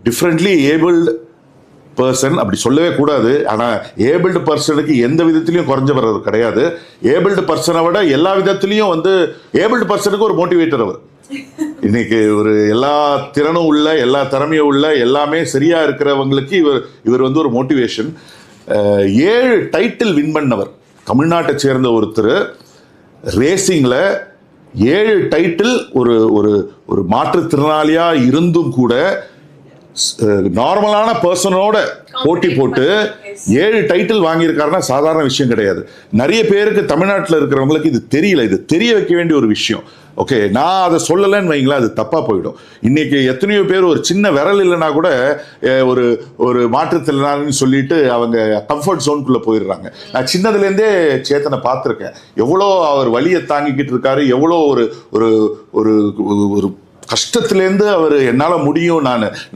Differently abled person அப்படி சொல்லவே கூடாது. ஆனால் ஏபிள்டு பர்சனுக்கு எந்த விதத்திலையும் குறைஞ்ச வர்றது கிடையாது. ஏபிள்டு பர்சனை விட எல்லா விதத்திலையும் ஏபிள்டு பர்சனுக்கு ஒரு மோட்டிவேட்டர் அவர். இன்னைக்கு ஒரு எல்லா திறனும் உள்ள, எல்லா திறமையும் உள்ள, எல்லாமே சரியா இருக்கிறவங்களுக்கு இவர் ஒரு மோட்டிவேஷன். 7 டைட்டில் வின் பண்ணவர் தமிழ்நாட்டை சேர்ந்த ஒருத்தர். ரேசிங்ல 7 டைட்டில் ஒரு மாற்றுத்திறனாளியா இருந்தும் கூட நார்மலான பர்சனோட போட்டி போட்டு 7 டைட்டில் வாங்கியிருக்காருன்னா சாதாரண விஷயம் கிடையாது. நிறைய பேருக்கு தமிழ்நாட்டில் இருக்கிறவங்களுக்கு இது தெரியல. இது தெரிய வைக்க வேண்டிய ஒரு விஷயம். ஓகே, நான் அதை சொல்லலைன்னு வைங்களேன், அது தப்பா போயிடும். இன்னைக்கு எத்தனையோ பேர் ஒரு சின்ன விரல் இல்லைன்னா கூட ஒரு மாற்றுத்திறனாளின்னு சொல்லிட்டு அவங்க கம்ஃபர்ட் ஜோனுக்குள்ள போயிடுறாங்க. நான் சின்னதுலேருந்தே சேத்தனை பார்த்துருக்கேன். எவ்வளோ அவர் வலியை தாங்கிக்கிட்டு இருக்காரு, எவ்வளோ ஒரு கஷ்டத்திலேருந்து அவர் என்னால் முடியும்,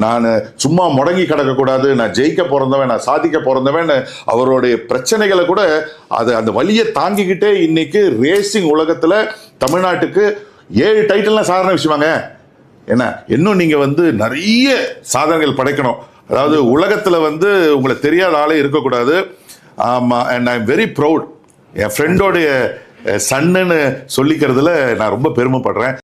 நான் சும்மா முடங்கி கிடக்கக்கூடாது, நான் ஜெயிக்க பிறந்தவன், நான் சாதிக்க பிறந்தவன், அவருடைய பிரச்சனைகளை கூட அந்த வலியை தாங்கிக்கிட்டே இன்னைக்கு ரேசிங் உலகத்தில் தமிழ்நாட்டுக்கு 7 டைட்டில்லாம் சாதாரண விஷயமாங்க. என்ன, இன்னும் நீங்கள் நிறைய சாதனைகள் படைக்கணும். அதாவது உலகத்தில் உங்களை தெரியாத ஆளே இருக்கக்கூடாது. ஆமாம், and I am very proud. என் ஃப்ரெண்டோடைய சன்னுன்னு சொல்லிக்கிறதுல நான் ரொம்ப பெருமைப்படுறேன்.